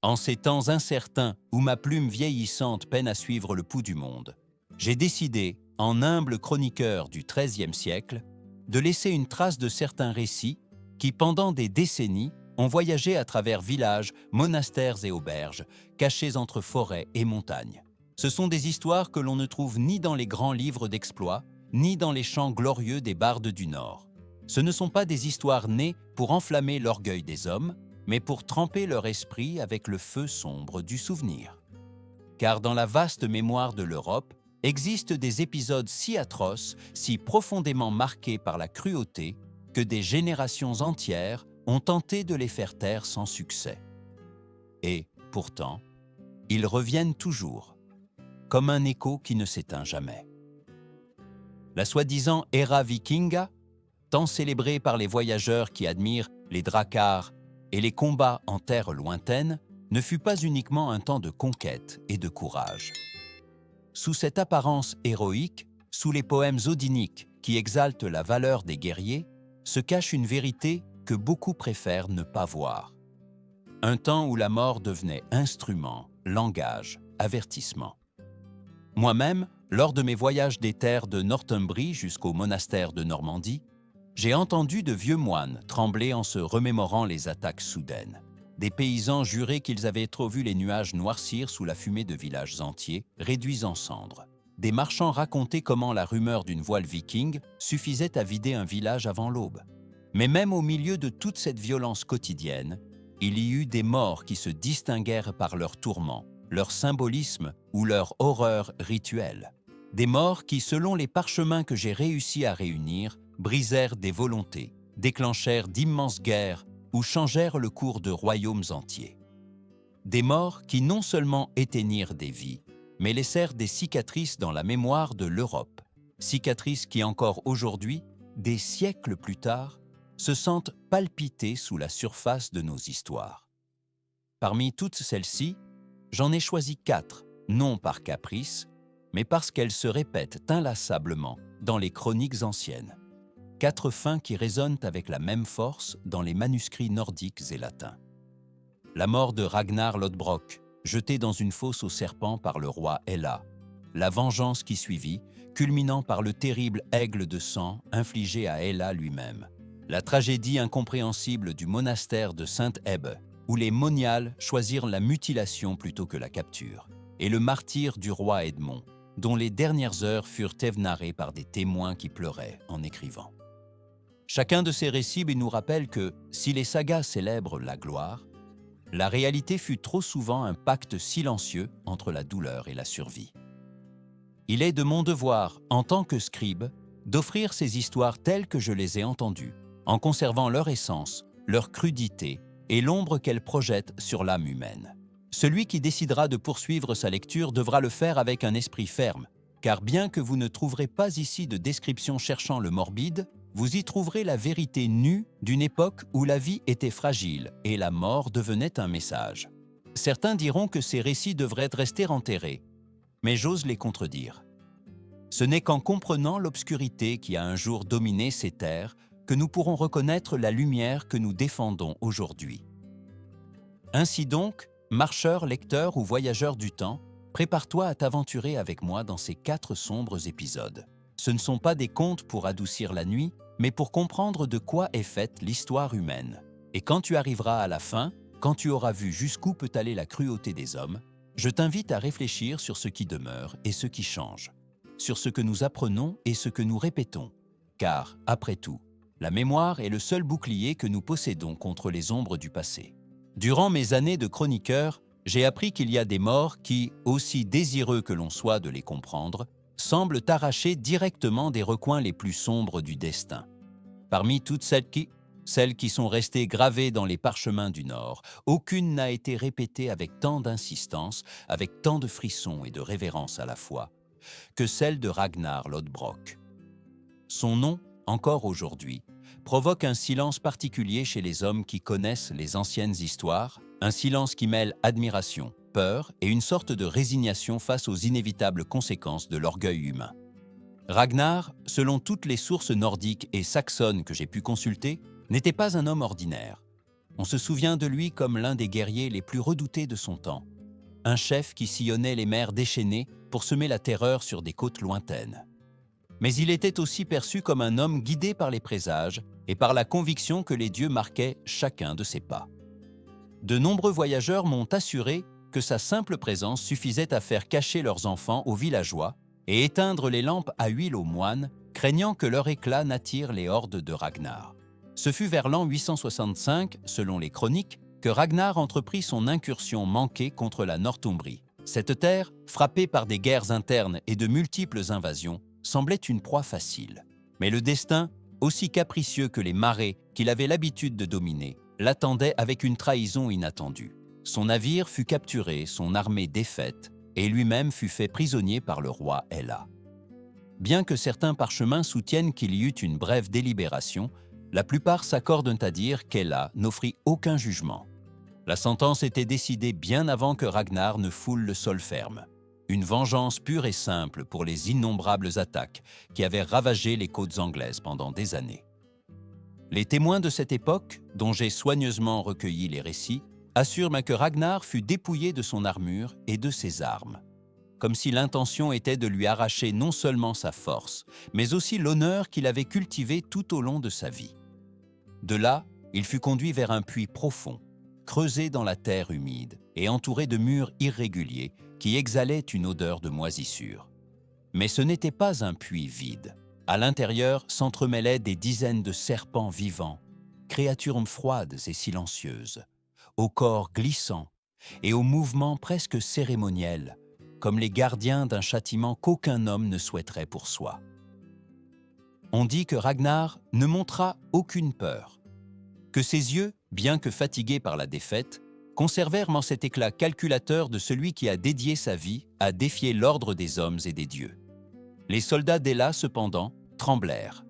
En ces temps incertains où ma plume vieillissante peine à suivre le pouls du monde, j'ai décidé, en humble chroniqueur du XIIIe siècle, de laisser une trace de certains récits qui, pendant des décennies, ont voyagé à travers villages, monastères et auberges, cachés entre forêts et montagnes. Ce sont des histoires que l'on ne trouve ni dans les grands livres d'exploits, ni dans les chants glorieux des bardes du Nord. Ce ne sont pas des histoires nées pour enflammer l'orgueil des hommes, mais pour tremper leur esprit avec le feu sombre du souvenir. Car dans la vaste mémoire de l'Europe, existent des épisodes si atroces, si profondément marqués par la cruauté, que des générations entières ont tenté de les faire taire sans succès. Et, pourtant, ils reviennent toujours, comme un écho qui ne s'éteint jamais. La soi-disant Era Vikinga, tant célébrée par les voyageurs qui admirent les dracars et les combats en terre lointaine, ne fut pas uniquement un temps de conquête et de courage. Sous cette apparence héroïque, sous les poèmes odiniques qui exaltent la valeur des guerriers, se cache une vérité que beaucoup préfèrent ne pas voir. Un temps où la mort devenait instrument, langage, avertissement. Moi-même, lors de mes voyages des terres de Northumbrie jusqu'au monastère de Normandie, j'ai entendu de vieux moines trembler en se remémorant les attaques soudaines. Des paysans juraient qu'ils avaient trop vu les nuages noircir sous la fumée de villages entiers, réduits en cendres. Des marchands racontaient comment la rumeur d'une voile viking suffisait à vider un village avant l'aube. Mais même au milieu de toute cette violence quotidienne, il y eut des morts qui se distinguèrent par leur tourment, leur symbolisme ou leur horreur rituelle. Des morts qui, selon les parchemins que j'ai réussi à réunir, brisèrent des volontés, déclenchèrent d'immenses guerres ou changèrent le cours de royaumes entiers. Des morts qui non seulement éteignirent des vies, mais laissèrent des cicatrices dans la mémoire de l'Europe, cicatrices qui encore aujourd'hui, des siècles plus tard, se sentent palpiter sous la surface de nos histoires. Parmi toutes celles-ci, j'en ai choisi 4, non par caprice, mais parce qu'elles se répètent inlassablement dans les chroniques anciennes. 4 fins qui résonnent avec la même force dans les manuscrits nordiques et latins. La mort de Ragnar Lodbrok, jeté dans une fosse aux serpents par le roi Hela. La vengeance qui suivit, culminant par le terrible aigle de sang infligé à Hela lui-même. La tragédie incompréhensible du monastère de Sainte-Hebe, où les moniales choisirent la mutilation plutôt que la capture. Et le martyre du roi Edmond, dont les dernières heures furent narrées par des témoins qui pleuraient en écrivant. Chacun de ces récits nous rappelle que, si les sagas célèbrent la gloire, la réalité fut trop souvent un pacte silencieux entre la douleur et la survie. Il est de mon devoir, en tant que scribe, d'offrir ces histoires telles que je les ai entendues, en conservant leur essence, leur crudité et l'ombre qu'elles projettent sur l'âme humaine. Celui qui décidera de poursuivre sa lecture devra le faire avec un esprit ferme, car bien que vous ne trouverez pas ici de description cherchant le morbide, vous y trouverez la vérité nue d'une époque où la vie était fragile et la mort devenait un message. Certains diront que ces récits devraient rester enterrés, mais j'ose les contredire. Ce n'est qu'en comprenant l'obscurité qui a un jour dominé ces terres que nous pourrons reconnaître la lumière que nous défendons aujourd'hui. Ainsi donc, marcheur, lecteur ou voyageur du temps, prépare-toi à t'aventurer avec moi dans ces 4 sombres épisodes. Ce ne sont pas des contes pour adoucir la nuit, mais pour comprendre de quoi est faite l'histoire humaine. Et quand tu arriveras à la fin, quand tu auras vu jusqu'où peut aller la cruauté des hommes, je t'invite à réfléchir sur ce qui demeure et ce qui change, sur ce que nous apprenons et ce que nous répétons. Car, après tout, la mémoire est le seul bouclier que nous possédons contre les ombres du passé. Durant mes années de chroniqueur, j'ai appris qu'il y a des morts qui, aussi désireux que l'on soit de les comprendre, semblent arracher directement des recoins les plus sombres du destin. Parmi toutes celles qui sont restées gravées dans les parchemins du Nord, aucune n'a été répétée avec tant d'insistance, avec tant de frissons et de révérence à la fois, que celle de Ragnar Lodbrok. Son nom, encore aujourd'hui, provoque un silence particulier chez les hommes qui connaissent les anciennes histoires, un silence qui mêle admiration, peur et une sorte de résignation face aux inévitables conséquences de l'orgueil humain. Ragnar, selon toutes les sources nordiques et saxonnes que j'ai pu consulter, n'était pas un homme ordinaire. On se souvient de lui comme l'un des guerriers les plus redoutés de son temps, un chef qui sillonnait les mers déchaînées pour semer la terreur sur des côtes lointaines. Mais il était aussi perçu comme un homme guidé par les présages et par la conviction que les dieux marquaient chacun de ses pas. De nombreux voyageurs m'ont assuré que sa simple présence suffisait à faire cacher leurs enfants aux villageois et éteindre les lampes à huile aux moines, craignant que leur éclat n'attire les hordes de Ragnar. Ce fut vers l'an 865, selon les chroniques, que Ragnar entreprit son incursion manquée contre la Northumbrie. Cette terre, frappée par des guerres internes et de multiples invasions, semblait une proie facile. Mais le destin, aussi capricieux que les marées qu'il avait l'habitude de dominer, l'attendait avec une trahison inattendue. Son navire fut capturé, son armée défaite, et lui-même fut fait prisonnier par le roi Ella. Bien que certains parchemins soutiennent qu'il y eut une brève délibération, la plupart s'accordent à dire qu'Ella n'offrit aucun jugement. La sentence était décidée bien avant que Ragnar ne foule le sol ferme. Une vengeance pure et simple pour les innombrables attaques qui avaient ravagé les côtes anglaises pendant des années. Les témoins de cette époque, dont j'ai soigneusement recueilli les récits, assurent que Ragnar fut dépouillé de son armure et de ses armes, comme si l'intention était de lui arracher non seulement sa force, mais aussi l'honneur qu'il avait cultivé tout au long de sa vie. De là, il fut conduit vers un puits profond, creusé dans la terre humide et entouré de murs irréguliers qui exhalaient une odeur de moisissure. Mais ce n'était pas un puits vide. À l'intérieur s'entremêlaient des dizaines de serpents vivants, créatures froides et silencieuses, au corps glissant et aux mouvements presque cérémoniels, comme les gardiens d'un châtiment qu'aucun homme ne souhaiterait pour soi. On dit que Ragnar ne montra aucune peur, que ses yeux, bien que fatigués par la défaite, conservèrent en cet éclat calculateur de celui qui a dédié sa vie à défier l'ordre des hommes et des dieux. Les soldats d'Ella, cependant, tremblèrent.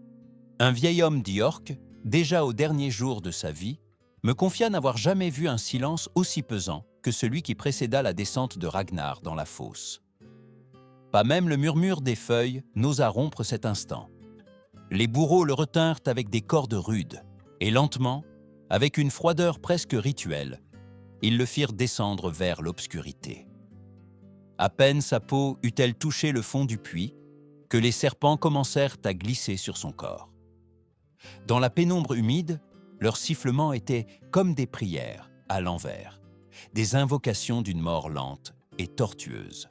Un vieil homme d'York, déjà au dernier jour de sa vie, me confia n'avoir jamais vu un silence aussi pesant que celui qui précéda la descente de Ragnar dans la fosse. Pas même le murmure des feuilles n'osa rompre cet instant. Les bourreaux le retinrent avec des cordes rudes, et lentement, avec une froideur presque rituelle, ils le firent descendre vers l'obscurité. À peine sa peau eut-elle touché le fond du puits, que les serpents commencèrent à glisser sur son corps. Dans la pénombre humide, leurs sifflements étaient comme des prières, à l'envers, des invocations d'une mort lente et tortueuse.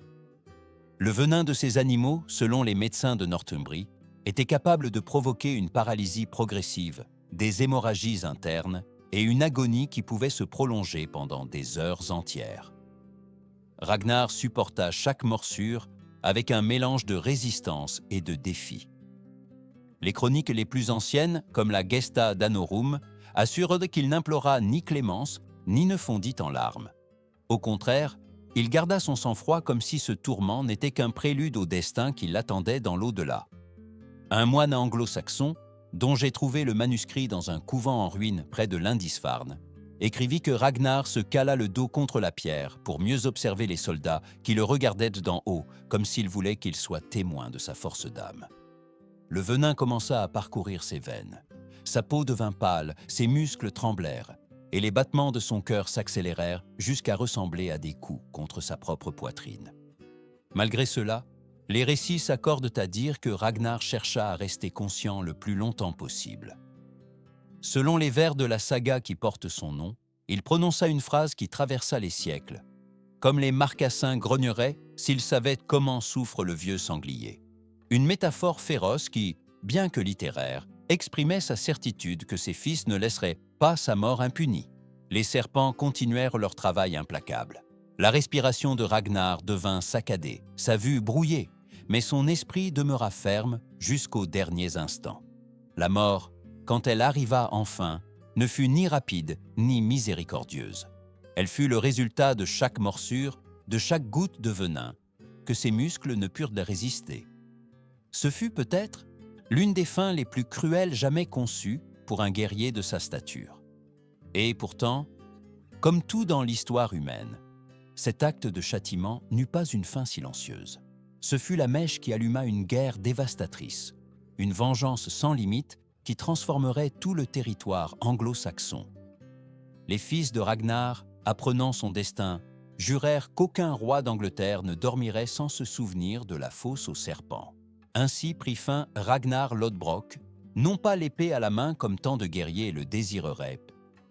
Le venin de ces animaux, selon les médecins de Northumbrie, était capable de provoquer une paralysie progressive, des hémorragies internes et une agonie qui pouvait se prolonger pendant des heures entières. Ragnar supporta chaque morsure avec un mélange de résistance et de défi. Les chroniques les plus anciennes, comme la Gesta Danorum, assurent qu'il n'implora ni clémence, ni ne fondit en larmes. Au contraire, il garda son sang-froid comme si ce tourment n'était qu'un prélude au destin qui l'attendait dans l'au-delà. Un moine anglo-saxon, dont j'ai trouvé le manuscrit dans un couvent en ruine près de Lindisfarne, écrivit que Ragnar se cala le dos contre la pierre pour mieux observer les soldats qui le regardaient d'en haut, comme s'il voulait qu'ils soient témoins de sa force d'âme. Le venin commença à parcourir ses veines. Sa peau devint pâle, ses muscles tremblèrent, et les battements de son cœur s'accélérèrent jusqu'à ressembler à des coups contre sa propre poitrine. Malgré cela, les récits s'accordent à dire que Ragnar chercha à rester conscient le plus longtemps possible. Selon les vers de la saga qui porte son nom, il prononça une phrase qui traversa les siècles, comme les marcassins grogneraient s'ils savaient comment souffre le vieux sanglier. Une métaphore féroce qui, bien que littéraire, exprimait sa certitude que ses fils ne laisseraient pas sa mort impunie. Les serpents continuèrent leur travail implacable. La respiration de Ragnar devint saccadée, sa vue brouillée, mais son esprit demeura ferme jusqu'aux derniers instants. La mort, quand elle arriva enfin, ne fut ni rapide ni miséricordieuse. Elle fut le résultat de chaque morsure, de chaque goutte de venin, que ses muscles ne purent résister. Ce fut peut-être l'une des fins les plus cruelles jamais conçues pour un guerrier de sa stature. Et pourtant, comme tout dans l'histoire humaine, cet acte de châtiment n'eut pas une fin silencieuse. Ce fut la mèche qui alluma une guerre dévastatrice, une vengeance sans limite qui transformerait tout le territoire anglo-saxon. Les fils de Ragnar, apprenant son destin, jurèrent qu'aucun roi d'Angleterre ne dormirait sans se souvenir de la fosse aux serpents. Ainsi prit fin Ragnar Lodbrok, non pas l'épée à la main comme tant de guerriers le désireraient,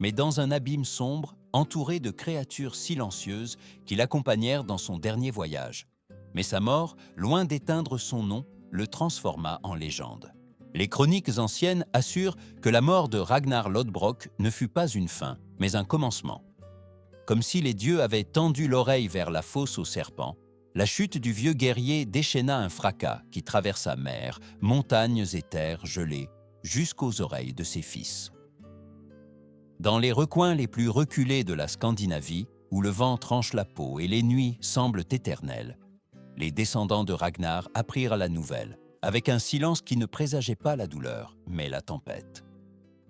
mais dans un abîme sombre, entouré de créatures silencieuses qui l'accompagnèrent dans son dernier voyage. Mais sa mort, loin d'éteindre son nom, le transforma en légende. Les chroniques anciennes assurent que la mort de Ragnar Lodbrok ne fut pas une fin, mais un commencement. Comme si les dieux avaient tendu l'oreille vers la fosse aux serpents, la chute du vieux guerrier déchaîna un fracas qui traversa mer, montagnes et terres gelées, jusqu'aux oreilles de ses fils. Dans les recoins les plus reculés de la Scandinavie, où le vent tranche la peau et les nuits semblent éternelles, les descendants de Ragnar apprirent la nouvelle, avec un silence qui ne présageait pas la douleur, mais la tempête.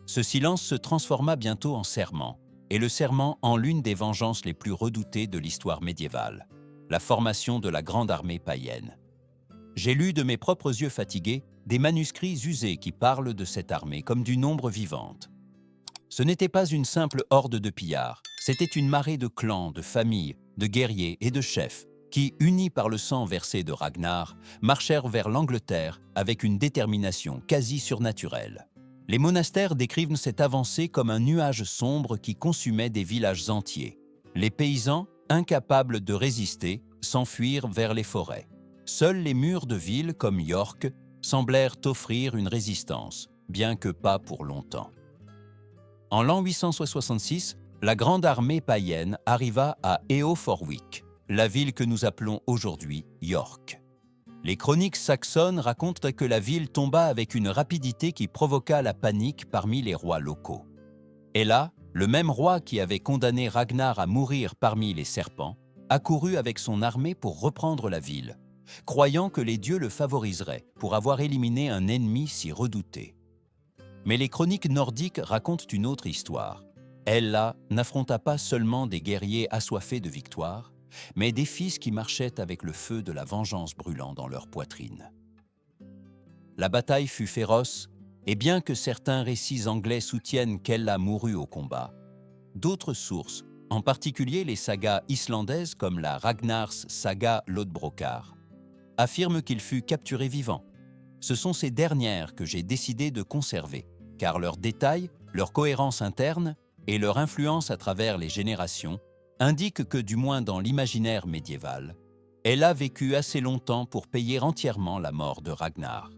Ce silence se transforma bientôt en serment, et le serment en l'une des vengeances les plus redoutées de l'histoire médiévale, la formation de la grande armée païenne. J'ai lu de mes propres yeux fatigués des manuscrits usés qui parlent de cette armée comme d'une ombre vivante. Ce n'était pas une simple horde de pillards, c'était une marée de clans, de familles, de guerriers et de chefs qui, unis par le sang versé de Ragnar, marchèrent vers l'Angleterre avec une détermination quasi surnaturelle. Les monastères décrivent cette avancée comme un nuage sombre qui consumait des villages entiers. Les paysans, incapables de résister, s'enfuirent vers les forêts. Seuls les murs de villes comme York semblèrent offrir une résistance, bien que pas pour longtemps. En l'an 866, la grande armée païenne arriva à Eoforwick, la ville que nous appelons aujourd'hui York. Les chroniques saxonnes racontent que la ville tomba avec une rapidité qui provoqua la panique parmi les rois locaux. Et là, le même roi qui avait condamné Ragnar à mourir parmi les serpents, accourut avec son armée pour reprendre la ville, croyant que les dieux le favoriseraient pour avoir éliminé un ennemi si redouté. Mais les chroniques nordiques racontent une autre histoire. Hela n'affronta pas seulement des guerriers assoiffés de victoire, mais des fils qui marchaient avec le feu de la vengeance brûlant dans leur poitrine. La bataille fut féroce, et bien que certains récits anglais soutiennent qu'Hela mourut au combat, d'autres sources, en particulier les sagas islandaises comme la Ragnars saga Lodbrokar, affirment qu'il fut capturé vivant. Ce sont ces dernières que j'ai décidé de conserver, car leurs détails, leur cohérence interne et leur influence à travers les générations indiquent que, du moins dans l'imaginaire médiéval, elle a vécu assez longtemps pour payer entièrement la mort de Ragnar.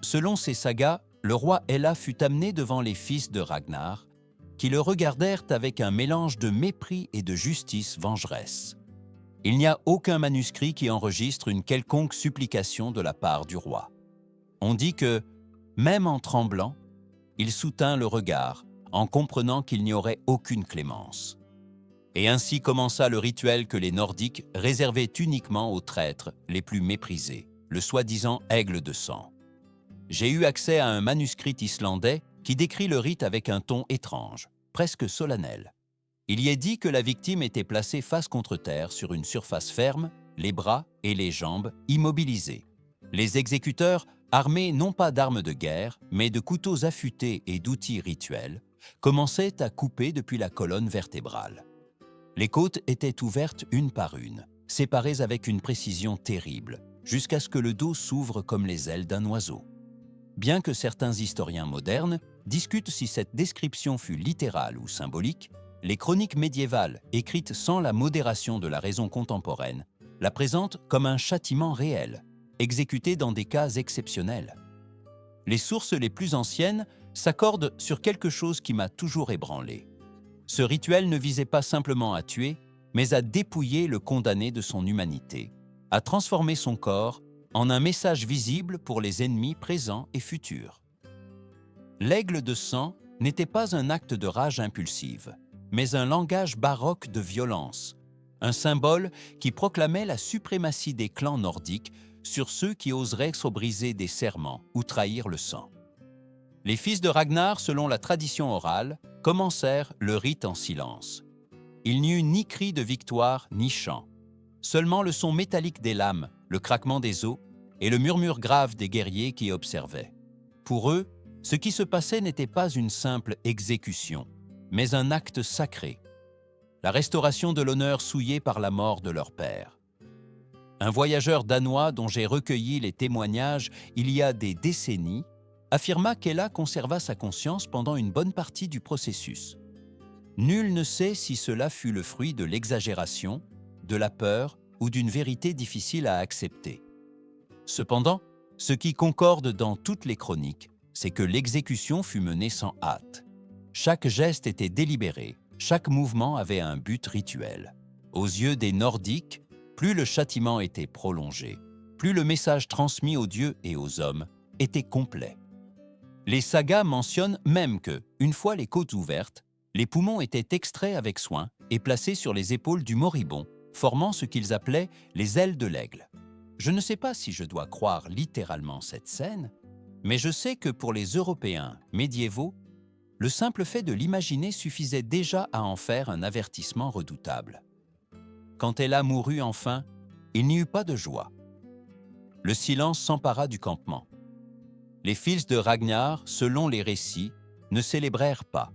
Selon ces sagas, le roi Hela fut amené devant les fils de Ragnar, qui le regardèrent avec un mélange de mépris et de justice vengeresse. Il n'y a aucun manuscrit qui enregistre une quelconque supplication de la part du roi. On dit que, même en tremblant, il soutint le regard, en comprenant qu'il n'y aurait aucune clémence. Et ainsi commença le rituel que les Nordiques réservaient uniquement aux traîtres les plus méprisés, le soi-disant aigle de sang. J'ai eu accès à un manuscrit islandais qui décrit le rite avec un ton étrange, presque solennel. Il y est dit que la victime était placée face contre terre sur une surface ferme, les bras et les jambes immobilisés. Les exécuteurs, armés non pas d'armes de guerre, mais de couteaux affûtés et d'outils rituels, commençaient à couper depuis la colonne vertébrale. Les côtes étaient ouvertes une par une, séparées avec une précision terrible, jusqu'à ce que le dos s'ouvre comme les ailes d'un oiseau. Bien que certains historiens modernes discutent si cette description fut littérale ou symbolique, les chroniques médiévales, écrites sans la modération de la raison contemporaine, la présentent comme un châtiment réel, exécuté dans des cas exceptionnels. Les sources les plus anciennes s'accordent sur quelque chose qui m'a toujours ébranlé. Ce rituel ne visait pas simplement à tuer, mais à dépouiller le condamné de son humanité, à transformer son corps en un message visible pour les ennemis présents et futurs. L'aigle de sang n'était pas un acte de rage impulsive, mais un langage baroque de violence, un symbole qui proclamait la suprématie des clans nordiques sur ceux qui oseraient se briser des serments ou trahir le sang. Les fils de Ragnar, selon la tradition orale, commencèrent le rite en silence. Il n'y eut ni cri de victoire ni chant, seulement le son métallique des lames, le craquement des os et le murmure grave des guerriers qui observaient. Pour eux, ce qui se passait n'était pas une simple exécution, mais un acte sacré, la restauration de l'honneur souillé par la mort de leur père. Un voyageur danois dont j'ai recueilli les témoignages il y a des décennies affirma qu'Ella conserva sa conscience pendant une bonne partie du processus. Nul ne sait si cela fut le fruit de l'exagération, de la peur ou d'une vérité difficile à accepter. Cependant, ce qui concorde dans toutes les chroniques, c'est que l'exécution fut menée sans hâte. Chaque geste était délibéré, chaque mouvement avait un but rituel. Aux yeux des Nordiques, plus le châtiment était prolongé, plus le message transmis aux dieux et aux hommes était complet. Les sagas mentionnent même que, une fois les côtes ouvertes, les poumons étaient extraits avec soin et placés sur les épaules du moribond, formant ce qu'ils appelaient les ailes de l'aigle. Je ne sais pas si je dois croire littéralement cette scène, mais je sais que pour les Européens médiévaux, le simple fait de l'imaginer suffisait déjà à en faire un avertissement redoutable. Quand Ella mourut enfin, il n'y eut pas de joie. Le silence s'empara du campement. Les fils de Ragnar, selon les récits, ne célébrèrent pas.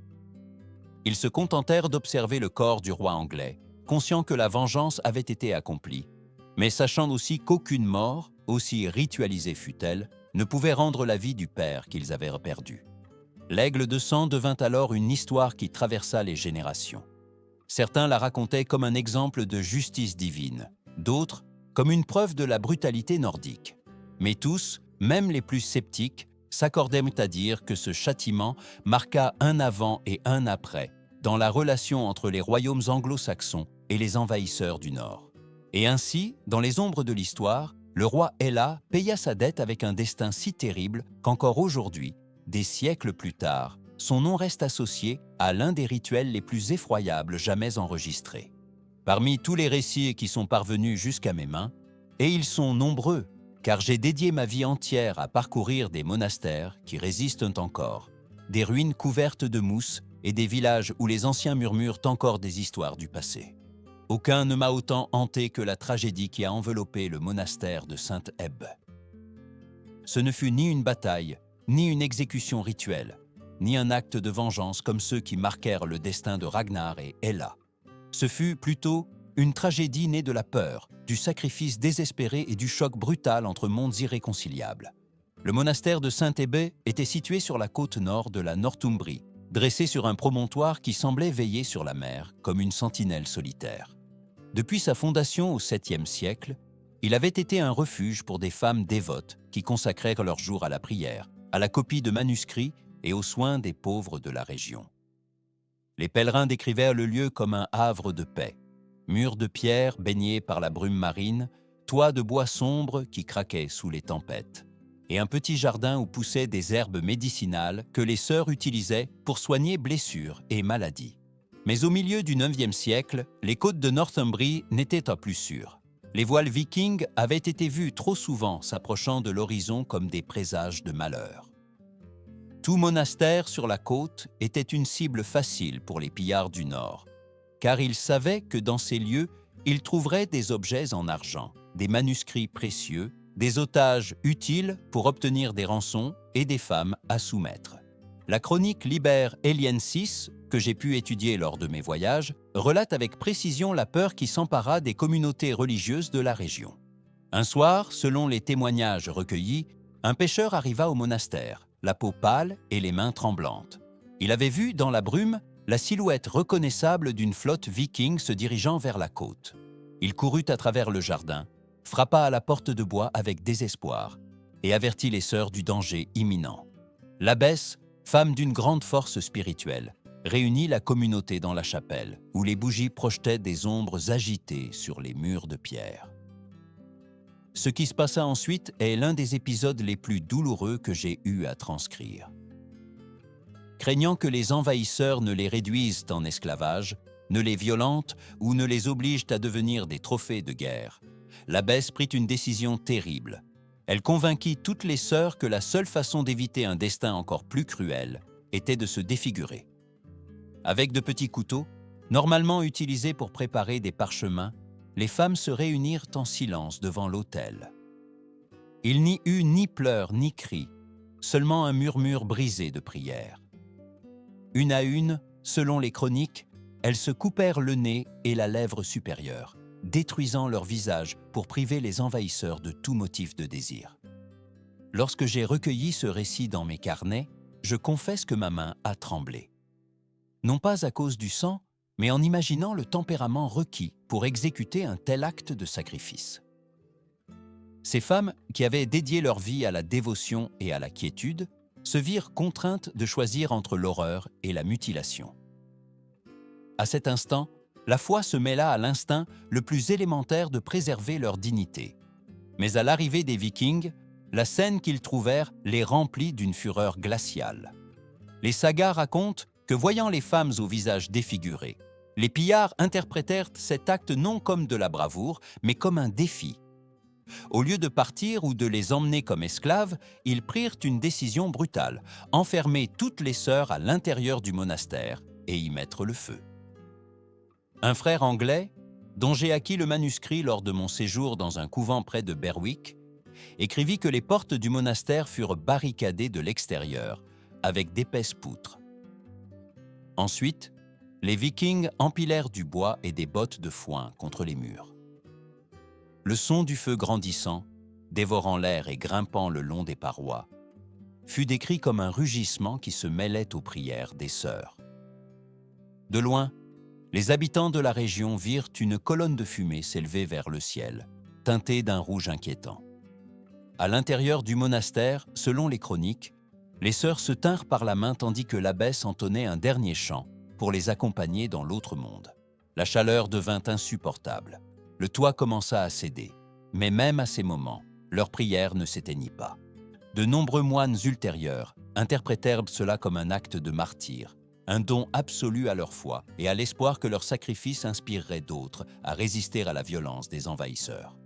Ils se contentèrent d'observer le corps du roi anglais, conscients que la vengeance avait été accomplie, mais sachant aussi qu'aucune mort, aussi ritualisée fût-elle, ne pouvait rendre la vie du père qu'ils avaient perdu. L'aigle de sang devint alors une histoire qui traversa les générations. Certains la racontaient comme un exemple de justice divine, d'autres comme une preuve de la brutalité nordique. Mais tous, même les plus sceptiques, s'accordaient à dire que ce châtiment marqua un avant et un après dans la relation entre les royaumes anglo-saxons et les envahisseurs du Nord. Et ainsi, dans les ombres de l'histoire, le roi Ella paya sa dette avec un destin si terrible qu'encore aujourd'hui, des siècles plus tard, son nom reste associé à l'un des rituels les plus effroyables jamais enregistrés. Parmi tous les récits qui sont parvenus jusqu'à mes mains, et ils sont nombreux, car j'ai dédié ma vie entière à parcourir des monastères qui résistent encore, des ruines couvertes de mousse et des villages où les anciens murmurent encore des histoires du passé. Aucun ne m'a autant hanté que la tragédie qui a enveloppé le monastère de Sainte-Hebbe. Ce ne fut ni une bataille, ni une exécution rituelle, ni un acte de vengeance comme ceux qui marquèrent le destin de Ragnar et Ella. Ce fut plutôt une tragédie née de la peur, du sacrifice désespéré et du choc brutal entre mondes irréconciliables. Le monastère de Sainte-Hebbe était situé sur la côte nord de la Northumbrie, dressé sur un promontoire qui semblait veiller sur la mer comme une sentinelle solitaire. Depuis sa fondation au 7e siècle, il avait été un refuge pour des femmes dévotes qui consacrèrent leurs jours à la prière, à la copie de manuscrits et aux soins des pauvres de la région. Les pèlerins décrivèrent le lieu comme un havre de paix. Murs de pierre baignés par la brume marine, toits de bois sombres qui craquaient sous les tempêtes, et un petit jardin où poussaient des herbes médicinales que les sœurs utilisaient pour soigner blessures et maladies. Mais au milieu du 9e siècle, les côtes de Northumbrie n'étaient pas plus sûres. Les voiles vikings avaient été vus trop souvent s'approchant de l'horizon comme des présages de malheur. Tout monastère sur la côte était une cible facile pour les pillards du Nord, car ils savaient que dans ces lieux, ils trouveraient des objets en argent, des manuscrits précieux, des otages utiles pour obtenir des rançons et des femmes à soumettre. La chronique Liber Eliensis, que j'ai pu étudier lors de mes voyages, relate avec précision la peur qui s'empara des communautés religieuses de la région. Un soir, selon les témoignages recueillis, un pêcheur arriva au monastère, la peau pâle et les mains tremblantes. Il avait vu dans la brume la silhouette reconnaissable d'une flotte viking se dirigeant vers la côte. Il courut à travers le jardin, frappa à la porte de bois avec désespoir et avertit les sœurs du danger imminent. L'abbesse, femme d'une grande force spirituelle, réunit la communauté dans la chapelle, où les bougies projetaient des ombres agitées sur les murs de pierre. Ce qui se passa ensuite est l'un des épisodes les plus douloureux que j'ai eu à transcrire. Craignant que les envahisseurs ne les réduisent en esclavage, ne les violentent ou ne les obligent à devenir des trophées de guerre, l'abbesse prit une décision terrible. Elle convainquit toutes les sœurs que la seule façon d'éviter un destin encore plus cruel était de se défigurer. Avec de petits couteaux, normalement utilisés pour préparer des parchemins, les femmes se réunirent en silence devant l'autel. Il n'y eut ni pleurs ni cris, seulement un murmure brisé de prières. Une à une, selon les chroniques, elles se coupèrent le nez et la lèvre supérieure, détruisant leur visage pour priver les envahisseurs de tout motif de désir. Lorsque j'ai recueilli ce récit dans mes carnets, je confesse que ma main a tremblé. Non pas à cause du sang, mais en imaginant le tempérament requis pour exécuter un tel acte de sacrifice. Ces femmes, qui avaient dédié leur vie à la dévotion et à la quiétude, se virent contraintes de choisir entre l'horreur et la mutilation. À cet instant, la foi se mêla à l'instinct le plus élémentaire de préserver leur dignité. Mais à l'arrivée des Vikings, la scène qu'ils trouvèrent les remplit d'une fureur glaciale. Les sagas racontent que, voyant les femmes au visage défiguré, les pillards interprétèrent cet acte non comme de la bravoure, mais comme un défi. Au lieu de partir ou de les emmener comme esclaves, ils prirent une décision brutale, enfermer toutes les sœurs à l'intérieur du monastère et y mettre le feu. Un frère anglais, dont j'ai acquis le manuscrit lors de mon séjour dans un couvent près de Berwick, écrivit que les portes du monastère furent barricadées de l'extérieur, avec d'épaisses poutres. Ensuite, les Vikings empilèrent du bois et des bottes de foin contre les murs. Le son du feu grandissant, dévorant l'air et grimpant le long des parois, fut décrit comme un rugissement qui se mêlait aux prières des sœurs. De loin, les habitants de la région virent une colonne de fumée s'élever vers le ciel, teintée d'un rouge inquiétant. À l'intérieur du monastère, selon les chroniques, les sœurs se tinrent par la main tandis que l'abbesse entonnait un dernier chant pour les accompagner dans l'autre monde. La chaleur devint insupportable. Le toit commença à céder, mais même à ces moments, leur prière ne s'éteignit pas. De nombreux moines ultérieurs interprétèrent cela comme un acte de martyre, un don absolu à leur foi et à l'espoir que leur sacrifice inspirerait d'autres à résister à la violence des envahisseurs.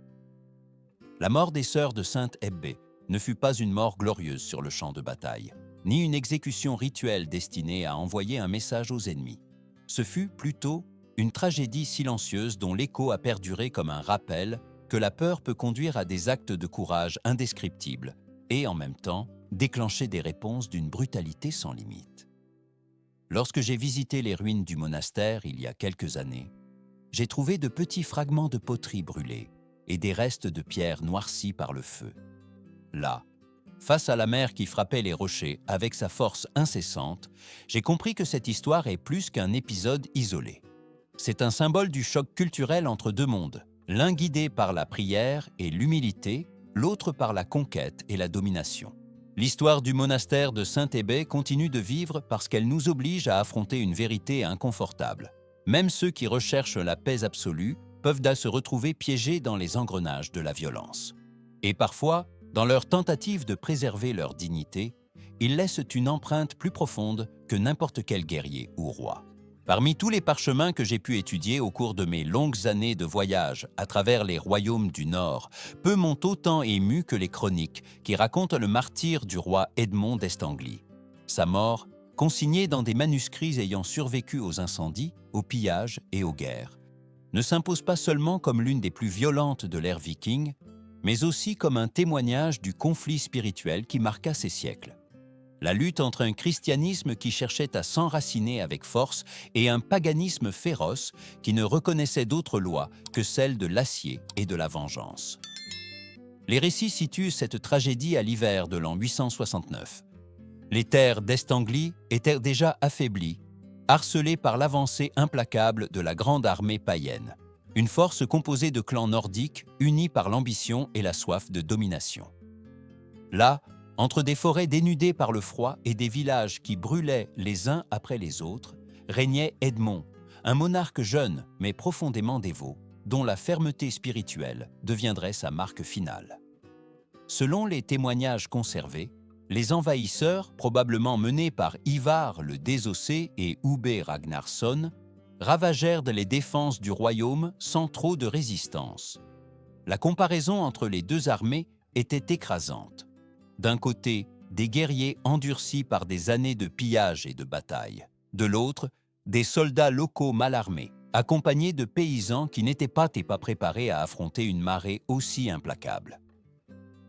La mort des sœurs de Sainte Hebbé ne fut pas une mort glorieuse sur le champ de bataille, ni une exécution rituelle destinée à envoyer un message aux ennemis. Ce fut plutôt une tragédie silencieuse dont l'écho a perduré comme un rappel que la peur peut conduire à des actes de courage indescriptibles et, en même temps, déclencher des réponses d'une brutalité sans limite. Lorsque j'ai visité les ruines du monastère il y a quelques années, j'ai trouvé de petits fragments de poterie brûlés et des restes de pierres noircies par le feu. Là, face à la mer qui frappait les rochers avec sa force incessante, j'ai compris que cette histoire est plus qu'un épisode isolé. C'est un symbole du choc culturel entre deux mondes, l'un guidé par la prière et l'humilité, l'autre par la conquête et la domination. L'histoire du monastère de Sainte-Hebbé continue de vivre parce qu'elle nous oblige à affronter une vérité inconfortable. Même ceux qui recherchent la paix absolue peuvent se retrouver piégés dans les engrenages de la violence. Et parfois, dans leur tentative de préserver leur dignité, ils laissent une empreinte plus profonde que n'importe quel guerrier ou roi. Parmi tous les parchemins que j'ai pu étudier au cours de mes longues années de voyage à travers les royaumes du Nord, peu m'ont autant ému que les chroniques qui racontent le martyre du roi Edmond d'Estanglie. Sa mort, consignée dans des manuscrits ayant survécu aux incendies, aux pillages et aux guerres, ne s'impose pas seulement comme l'une des plus violentes de l'ère viking, mais aussi comme un témoignage du conflit spirituel qui marqua ces siècles. La lutte entre un christianisme qui cherchait à s'enraciner avec force et un paganisme féroce qui ne reconnaissait d'autre loi que celle de l'acier et de la vengeance. Les récits situent cette tragédie à l'hiver de l'an 869. Les terres d'Estanglie étaient déjà affaiblies, harcelées par l'avancée implacable de la grande armée païenne, une force composée de clans nordiques unis par l'ambition et la soif de domination. Là, entre des forêts dénudées par le froid et des villages qui brûlaient les uns après les autres, régnait Edmond, un monarque jeune mais profondément dévot, dont la fermeté spirituelle deviendrait sa marque finale. Selon les témoignages conservés, les envahisseurs, probablement menés par Ivar le Désossé et Ubbe Ragnarsson, ravagèrent les défenses du royaume sans trop de résistance. La comparaison entre les deux armées était écrasante. D'un côté, des guerriers endurcis par des années de pillage et de bataille. De l'autre, des soldats locaux mal armés, accompagnés de paysans qui n'étaient pas préparés à affronter une marée aussi implacable.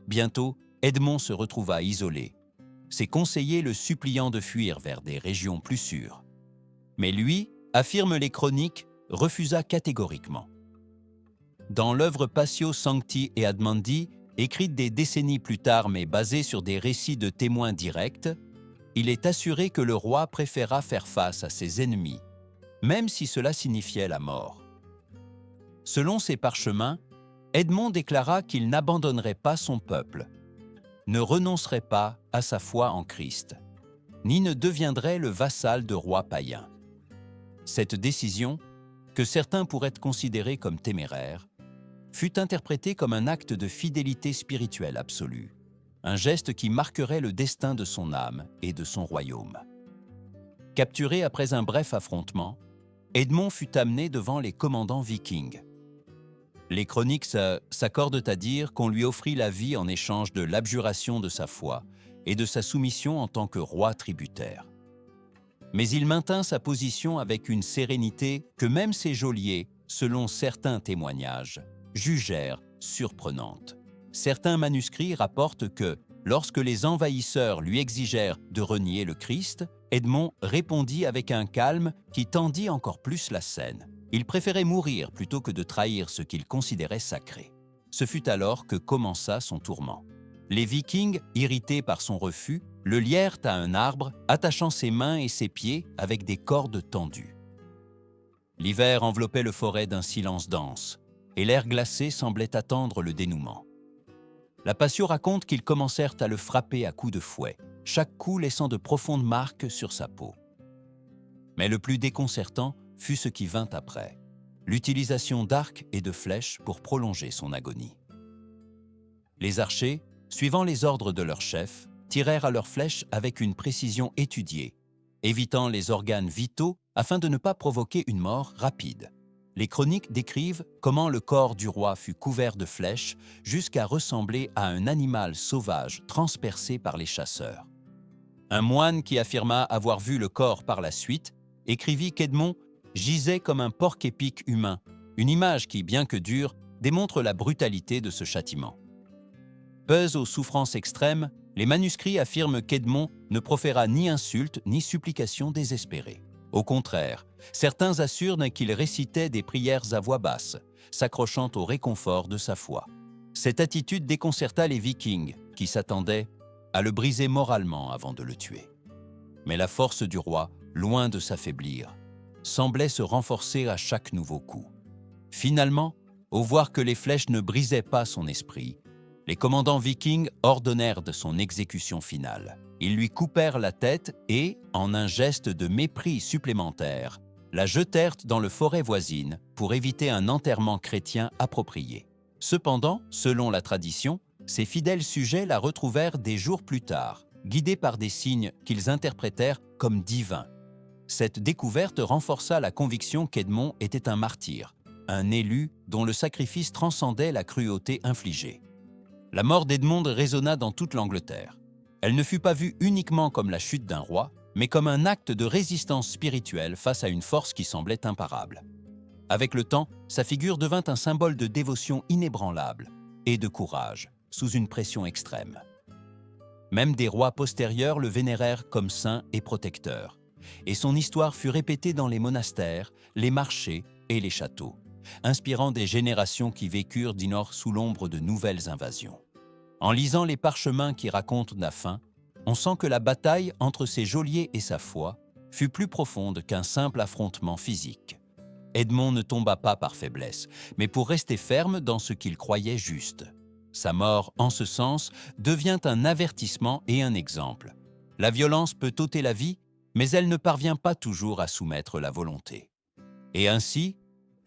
Bientôt, Edmond se retrouva isolé, ses conseillers le suppliant de fuir vers des régions plus sûres. Mais lui, affirment les chroniques, refusa catégoriquement. Dans l'œuvre Passio Sancti et Admondi, écrite des décennies plus tard mais basée sur des récits de témoins directs, il est assuré que le roi préféra faire face à ses ennemis, même si cela signifiait la mort. Selon ses parchemins, Edmond déclara qu'il n'abandonnerait pas son peuple, ne renoncerait pas à sa foi en Christ, ni ne deviendrait le vassal de rois païens. Cette décision, que certains pourraient considérer comme téméraire, fut interprétée comme un acte de fidélité spirituelle absolue, un geste qui marquerait le destin de son âme et de son royaume. Capturé après un bref affrontement, Edmond fut amené devant les commandants vikings. Les chroniques s'accordent à dire qu'on lui offrit la vie en échange de l'abjuration de sa foi et de sa soumission en tant que roi tributaire. Mais il maintint sa position avec une sérénité que même ses geôliers, selon certains témoignages, jugèrent surprenante. Certains manuscrits rapportent que, lorsque les envahisseurs lui exigèrent de renier le Christ, Edmond répondit avec un calme qui tendit encore plus la scène. Il préférait mourir plutôt que de trahir ce qu'il considérait sacré. Ce fut alors que commença son tourment. Les Vikings, irrités par son refus, le lièrent à un arbre, attachant ses mains et ses pieds avec des cordes tendues. L'hiver enveloppait le forêt d'un silence dense, et l'air glacé semblait attendre le dénouement. La Passio raconte qu'ils commencèrent à le frapper à coups de fouet, chaque coup laissant de profondes marques sur sa peau. Mais le plus déconcertant fut ce qui vint après, l'utilisation d'arcs et de flèches pour prolonger son agonie. Les archers, suivant les ordres de leur chef, tirèrent à leurs flèches avec une précision étudiée, évitant les organes vitaux afin de ne pas provoquer une mort rapide. Les chroniques décrivent comment le corps du roi fut couvert de flèches jusqu'à ressembler à un animal sauvage transpercé par les chasseurs. Un moine qui affirma avoir vu le corps par la suite écrivit qu'Edmond gisait comme un porc-épic humain, une image qui, bien que dure, démontre la brutalité de ce châtiment. Peuses aux souffrances extrêmes, les manuscrits affirment qu'Edmond ne proféra ni insulte ni supplication désespérée. Au contraire, certains assurent qu'il récitait des prières à voix basse, s'accrochant au réconfort de sa foi. Cette attitude déconcerta les Vikings, qui s'attendaient à le briser moralement avant de le tuer. Mais la force du roi, loin de s'affaiblir, semblait se renforcer à chaque nouveau coup. Finalement, au voir que les flèches ne brisaient pas son esprit, les commandants vikings ordonnèrent de son exécution finale. Ils lui coupèrent la tête et, en un geste de mépris supplémentaire, la jetèrent dans le forêt voisine pour éviter un enterrement chrétien approprié. Cependant, selon la tradition, ses fidèles sujets la retrouvèrent des jours plus tard, guidés par des signes qu'ils interprétèrent comme divins. Cette découverte renforça la conviction qu'Edmond était un martyr, un élu dont le sacrifice transcendait la cruauté infligée. La mort d'Edmond résonna dans toute l'Angleterre. Elle ne fut pas vue uniquement comme la chute d'un roi, mais comme un acte de résistance spirituelle face à une force qui semblait imparable. Avec le temps, sa figure devint un symbole de dévotion inébranlable et de courage, sous une pression extrême. Même des rois postérieurs le vénérèrent comme saint et protecteur, et son histoire fut répétée dans les monastères, les marchés et les châteaux, inspirant des générations qui vécurent d'ignore sous l'ombre de nouvelles invasions. En lisant les parchemins qui racontent la fin, on sent que la bataille entre ses geôliers et sa foi fut plus profonde qu'un simple affrontement physique. Edmond ne tomba pas par faiblesse, mais pour rester ferme dans ce qu'il croyait juste. Sa mort, en ce sens, devient un avertissement et un exemple. La violence peut ôter la vie, mais elle ne parvient pas toujours à soumettre la volonté. Et ainsi,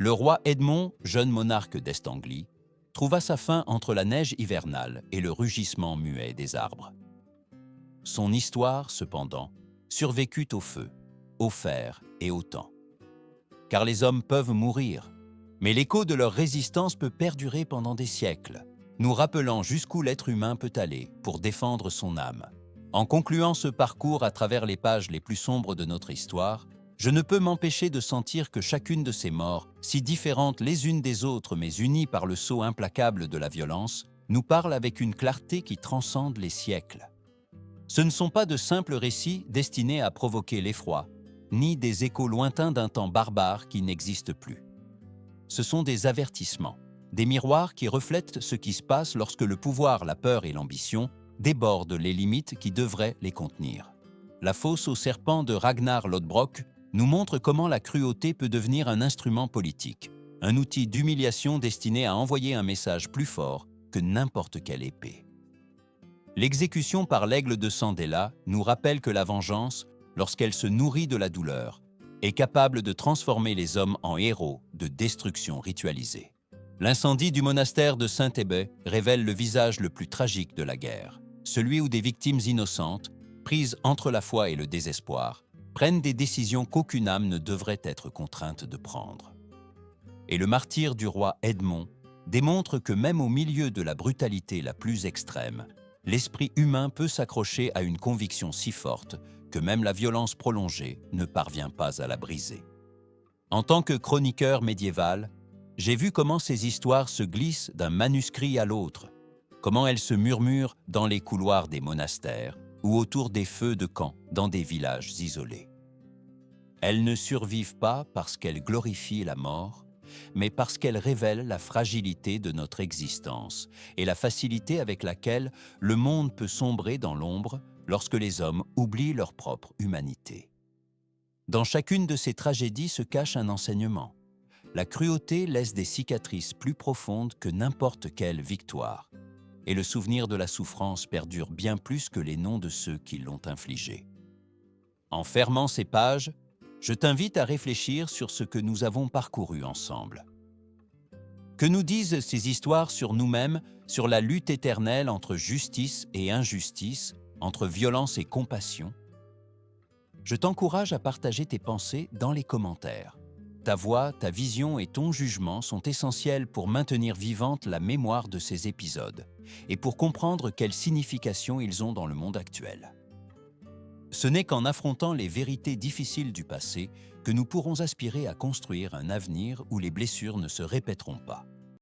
le roi Edmond, jeune monarque d'Est-Anglie, trouva sa fin entre la neige hivernale et le rugissement muet des arbres. Son histoire, cependant, survécut au feu, au fer et au temps. Car les hommes peuvent mourir, mais l'écho de leur résistance peut perdurer pendant des siècles, nous rappelant jusqu'où l'être humain peut aller pour défendre son âme. En concluant ce parcours à travers les pages les plus sombres de notre histoire, je ne peux m'empêcher de sentir que chacune de ces morts, si différentes les unes des autres mais unies par le sceau implacable de la violence, nous parle avec une clarté qui transcende les siècles. Ce ne sont pas de simples récits destinés à provoquer l'effroi, ni des échos lointains d'un temps barbare qui n'existe plus. Ce sont des avertissements, des miroirs qui reflètent ce qui se passe lorsque le pouvoir, la peur et l'ambition débordent les limites qui devraient les contenir. La fosse aux serpents de Ragnar Lodbrok nous montre comment la cruauté peut devenir un instrument politique, un outil d'humiliation destiné à envoyer un message plus fort que n'importe quelle épée. L'exécution par l'aigle de Sandela nous rappelle que la vengeance, lorsqu'elle se nourrit de la douleur, est capable de transformer les hommes en héros de destruction ritualisée. L'incendie du monastère de Saint-Hébet révèle le visage le plus tragique de la guerre, celui où des victimes innocentes, prises entre la foi et le désespoir, prennent des décisions qu'aucune âme ne devrait être contrainte de prendre. Et le martyre du roi Edmond démontre que même au milieu de la brutalité la plus extrême, l'esprit humain peut s'accrocher à une conviction si forte que même la violence prolongée ne parvient pas à la briser. En tant que chroniqueur médiéval, j'ai vu comment ces histoires se glissent d'un manuscrit à l'autre, comment elles se murmurent dans les couloirs des monastères ou autour des feux de camp dans des villages isolés. Elles ne survivent pas parce qu'elles glorifient la mort, mais parce qu'elles révèlent la fragilité de notre existence et la facilité avec laquelle le monde peut sombrer dans l'ombre lorsque les hommes oublient leur propre humanité. Dans chacune de ces tragédies se cache un enseignement. La cruauté laisse des cicatrices plus profondes que n'importe quelle victoire, et le souvenir de la souffrance perdure bien plus que les noms de ceux qui l'ont infligée. En fermant ces pages, je t'invite à réfléchir sur ce que nous avons parcouru ensemble. Que nous disent ces histoires sur nous-mêmes, sur la lutte éternelle entre justice et injustice, entre violence et compassion? Je t'encourage à partager tes pensées dans les commentaires. Ta voix, ta vision et ton jugement sont essentiels pour maintenir vivante la mémoire de ces épisodes et pour comprendre quelle signification ils ont dans le monde actuel. Ce n'est qu'en affrontant les vérités difficiles du passé que nous pourrons aspirer à construire un avenir où les blessures ne se répéteront pas.